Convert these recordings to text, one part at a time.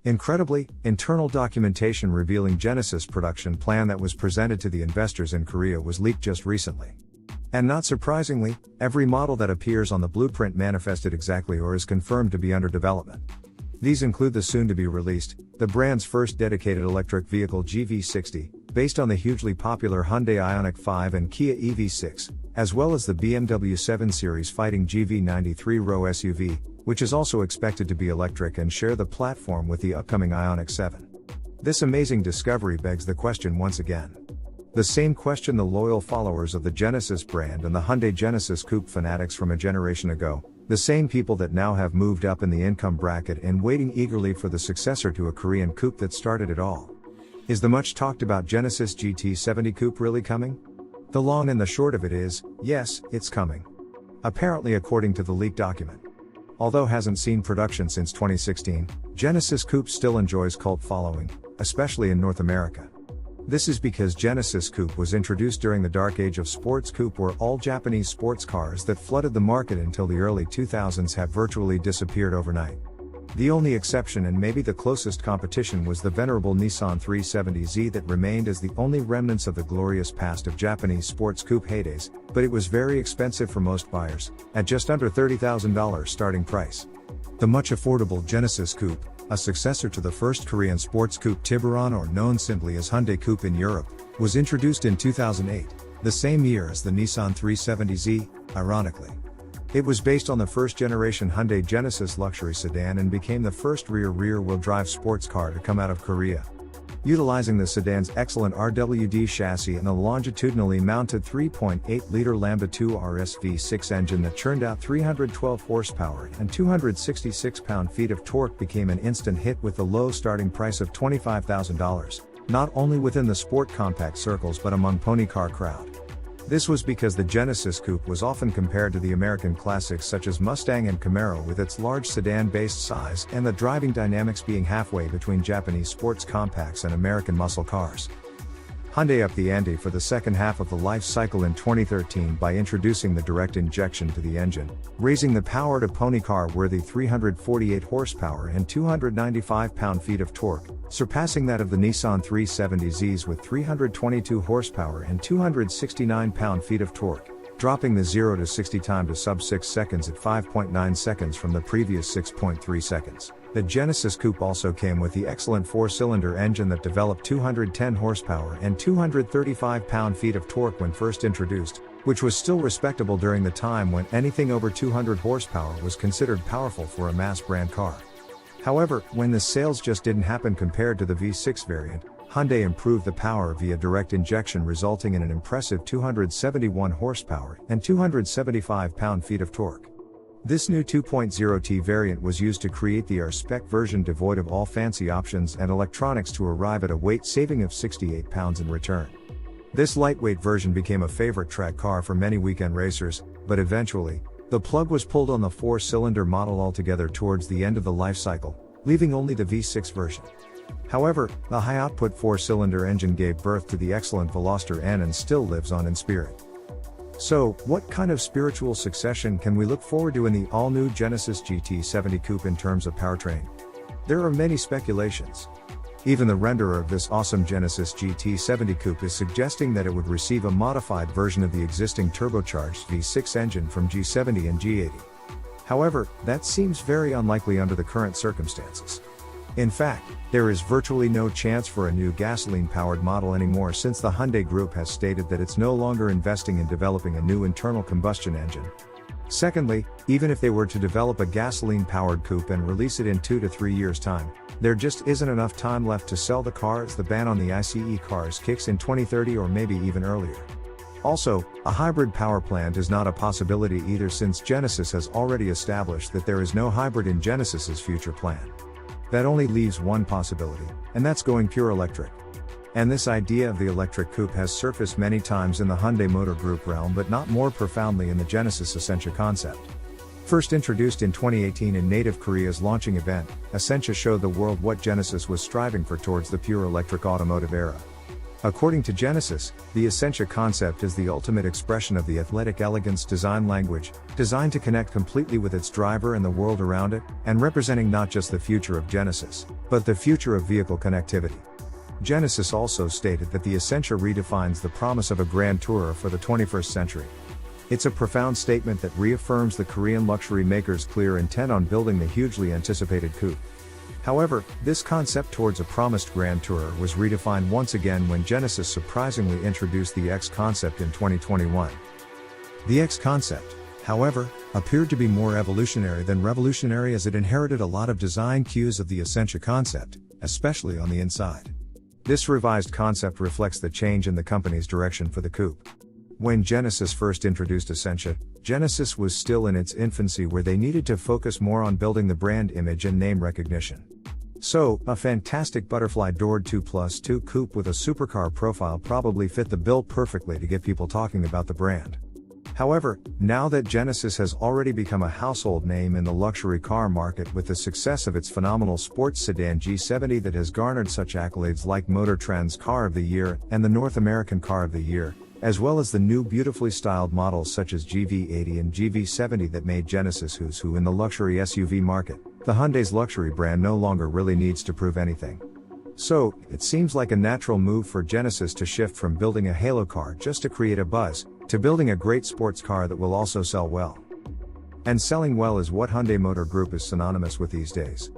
Incredibly, internal documentation revealing Genesis' production plan that was presented to the investors in Korea was leaked just recently. And not surprisingly, every model that appears on the blueprint manifested exactly or is confirmed to be under development. These include the soon-to-be-released, the brand's first dedicated electric vehicle GV60, based on the hugely popular Hyundai IONIQ 5 and Kia EV6, as well as the BMW 7 Series fighting GV90 3-row SUV, which is also expected to be electric and share the platform with the upcoming IONIQ 7. This amazing discovery begs the question once again. The same question the loyal followers of the Genesis brand and the Hyundai Genesis Coupe fanatics from a generation ago, the same people that now have moved up in the income bracket and waiting eagerly for the successor to a Korean coupe that started it all. Is the much talked about Genesis GT70 Coupe really coming? The long and the short of it is, yes, it's coming. Apparently according to the leaked document. Although hasn't seen production since 2016, Genesis Coupe still enjoys cult following, especially in North America. This is because Genesis Coupe was introduced during the dark age of sports coupe, where all Japanese sports cars that flooded the market until the early 2000s have virtually disappeared overnight. The only exception and maybe the closest competition was the venerable Nissan 370Z that remained as the only remnants of the glorious past of Japanese sports coupe heydays, but it was very expensive for most buyers, at just under $30,000 starting price. The much affordable Genesis Coupe, a successor to the first Korean sports coupe Tiburon, or known simply as Hyundai Coupe in Europe, was introduced in 2008, the same year as the Nissan 370Z, ironically. It was based on the first-generation Hyundai Genesis luxury sedan and became the first rear-wheel drive sports car to come out of Korea. Utilizing the sedan's excellent RWD chassis and a longitudinally mounted 3.8-liter Lambda 2 RS V6 engine that churned out 312 horsepower and 266 pound-feet of torque, became an instant hit with the low starting price of $25,000, not only within the sport compact circles but among pony car crowd. This was because the Genesis Coupe was often compared to the American classics such as Mustang and Camaro, with its large sedan-based size and the driving dynamics being halfway between Japanese sports compacts and American muscle cars. Hyundai upped the ante for the second half of the life cycle in 2013 by introducing the direct injection to the engine, raising the power to pony car-worthy 348 horsepower and 295 pound-feet of torque, surpassing that of the Nissan 370Zs with 322 horsepower and 269 pound-feet of torque, dropping the 0 to 60 time to sub 6 seconds at 5.9 seconds from the previous 6.3 seconds. The Genesis Coupe also came with the excellent 4-cylinder engine that developed 210 horsepower and 235 pound-feet of torque when first introduced, which was still respectable during the time when anything over 200 horsepower was considered powerful for a mass brand car. However, when the sales just didn't happen compared to the V6 variant, Hyundai improved the power via direct injection, resulting in an impressive 271 horsepower and 275 pound-feet of torque. This new 2.0T variant was used to create the R-Spec version devoid of all fancy options and electronics to arrive at a weight saving of 68 pounds in return. This lightweight version became a favorite track car for many weekend racers, but eventually, the plug was pulled on the 4-cylinder model altogether towards the end of the life cycle, leaving only the V6 version. However, the high-output 4-cylinder engine gave birth to the excellent Veloster N and still lives on in spirit. So, what kind of spiritual succession can we look forward to in the all-new Genesis GT70 Coupe in terms of powertrain? There are many speculations. Even the renderer of this awesome Genesis GT70 Coupe is suggesting that it would receive a modified version of the existing turbocharged V6 engine from G70 and G80. However, that seems very unlikely under the current circumstances. In fact, there is virtually no chance for a new gasoline-powered model anymore, since the Hyundai Group has stated that it's no longer investing in developing a new internal combustion engine. Secondly, even if they were to develop a gasoline-powered coupe and release it in 2 to 3 years' time, there just isn't enough time left to sell the car, as the ban on the ICE cars kicks in 2030 or maybe even earlier. Also, a hybrid power plant is not a possibility either, since Genesis has already established that there is no hybrid in Genesis's future plan. That only leaves one possibility, and that's going pure electric. And this idea of the electric coupe has surfaced many times in the Hyundai Motor Group realm, but not more profoundly in the Genesis Essentia concept. First introduced in 2018 in native Korea's launching event, Essentia showed the world what Genesis was striving for towards the pure electric automotive era. According to Genesis, the Essentia concept is the ultimate expression of the athletic elegance design language, designed to connect completely with its driver and the world around it, and representing not just the future of Genesis, but the future of vehicle connectivity. Genesis also stated that the Essentia redefines the promise of a grand tourer for the 21st century. It's a profound statement that reaffirms the Korean luxury maker's clear intent on building the hugely anticipated coupe. However, this concept towards a promised grand tourer was redefined once again when Genesis surprisingly introduced the X concept in 2021. The X concept, however, appeared to be more evolutionary than revolutionary, as it inherited a lot of design cues of the Essentia concept, especially on the inside. This revised concept reflects the change in the company's direction for the coupe. When Genesis first introduced Essentia, Genesis was still in its infancy, where they needed to focus more on building the brand image and name recognition. So, a fantastic butterfly doored 2+2 coupe with a supercar profile probably fit the bill perfectly to get people talking about the brand. However, now that Genesis has already become a household name in the luxury car market with the success of its phenomenal sports sedan G70 that has garnered such accolades like Motor Trend's Car of the Year and the North American Car of the Year, as well as the new beautifully styled models such as GV80 and GV70 that made Genesis who's who in the luxury SUV market, the Hyundai's luxury brand no longer really needs to prove anything. So, it seems like a natural move for Genesis to shift from building a halo car just to create a buzz, to building a great sports car that will also sell well. And selling well is what Hyundai Motor Group is synonymous with these days.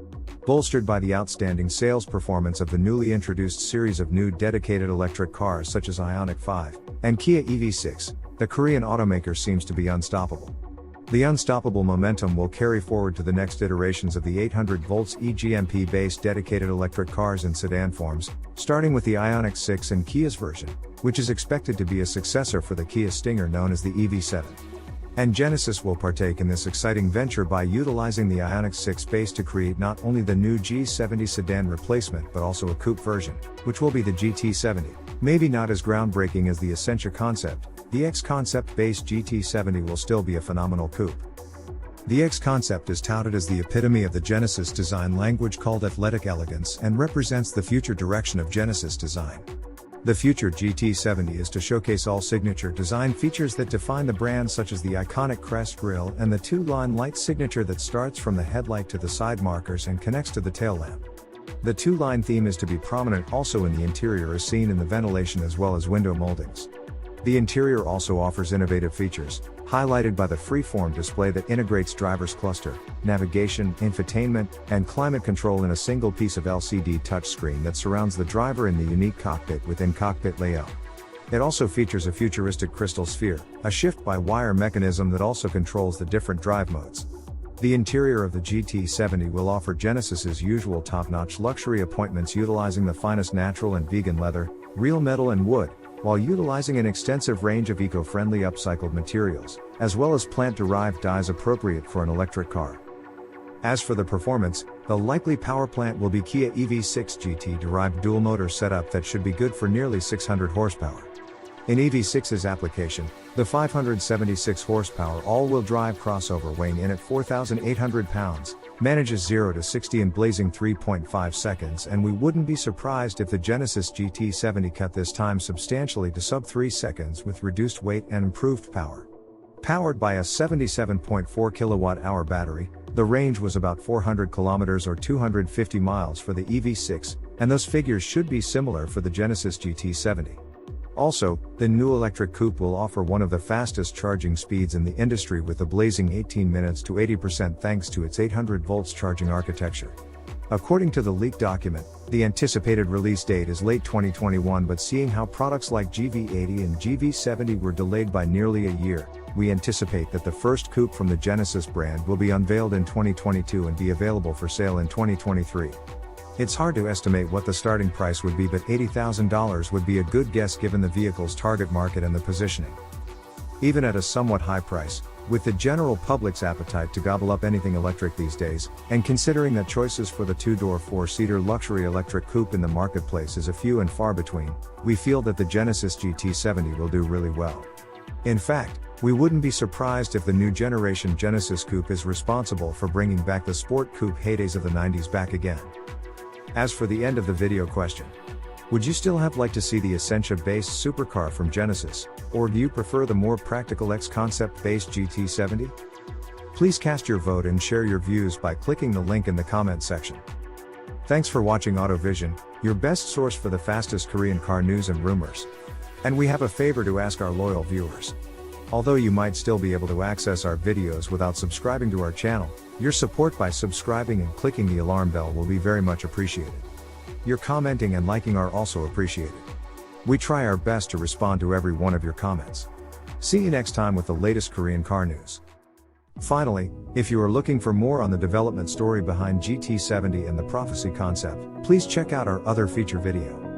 Bolstered by the outstanding sales performance of the newly introduced series of new dedicated electric cars such as IONIQ 5 and Kia EV6, the Korean automaker seems to be unstoppable. The unstoppable momentum will carry forward to the next iterations of the 800 volts eGMP-based dedicated electric cars in sedan forms, starting with the IONIQ 6 and Kia's version, which is expected to be a successor for the Kia Stinger known as the EV7. And Genesis will partake in this exciting venture by utilizing the IONIQ 6 base to create not only the new G70 sedan replacement but also a coupe version, which will be the GT70. Maybe not as groundbreaking as the Essentia concept, the X concept-based GT70 will still be a phenomenal coupe. The X concept is touted as the epitome of the Genesis design language called athletic elegance and represents the future direction of Genesis design. The future GT70 is to showcase all signature design features that define the brand, such as the iconic crest grille and the two-line light signature that starts from the headlight to the side markers and connects to the tail lamp. The two-line theme is to be prominent also in the interior, as seen in the ventilation as well as window moldings. The interior also offers innovative features, highlighted by the freeform display that integrates driver's cluster, navigation, infotainment, and climate control in a single piece of LCD touchscreen that surrounds the driver in the unique cockpit within cockpit layout. It also features a futuristic crystal sphere, a shift-by-wire mechanism that also controls the different drive modes. The interior of the GT70 will offer Genesis's usual top-notch luxury appointments, utilizing the finest natural and vegan leather, real metal and wood, while utilizing an extensive range of eco-friendly upcycled materials, as well as plant-derived dyes appropriate for an electric car. As for the performance, the likely Powerplant will be Kia EV6 GT-derived dual-motor setup that should be good for nearly 600 horsepower. In EV6's application, the 576 horsepower all-wheel drive crossover weighing in at 4,800 pounds, manages 0 to 60 in blazing 3.5 seconds, and we wouldn't be surprised if the Genesis GT70 cut this time substantially to sub 3 seconds with reduced weight and improved power. Powered by a 77.4 kilowatt-hour battery, the range was about 400 kilometers or 250 miles for the EV6, and those figures should be similar for the Genesis GT70. Also, the new electric coupe will offer one of the fastest charging speeds in the industry, with a blazing 18 minutes to 80% thanks to its 800 volts charging architecture. According to the leaked document, the anticipated release date is late 2021, but seeing how products like GV80 and GV70 were delayed by nearly a year, we anticipate that the first coupe from the Genesis brand will be unveiled in 2022 and be available for sale in 2023. It's hard to estimate what the starting price would be, but $80,000 would be a good guess given the vehicle's target market and the positioning. Even at a somewhat high price, with the general public's appetite to gobble up anything electric these days, and considering that choices for the two-door four-seater luxury electric coupe in the marketplace is a few and far between, we feel that the Genesis GT70 will do really well. In fact, we wouldn't be surprised if the new generation Genesis Coupe is responsible for bringing back the sport coupe heydays of the 90s back again. As for the end of the video question, Would you still have liked to see the Essentia-based supercar from Genesis, or do you prefer the more practical X-Concept-based GT70? Please cast your vote and share your views by clicking the link in the comment section. Thanks for watching AutoVision, your best source for the fastest Korean car news and rumors. And we have a favor to ask our loyal viewers. Although you might still be able to access our videos without subscribing to our channel, your support by subscribing and clicking the alarm bell will be very much appreciated. Your commenting and liking are also appreciated. We try our best to respond to every one of your comments. See you next time with the latest Korean car news. Finally, if you are looking for more on the development story behind GT70 and the prophecy concept, please check out our other feature video.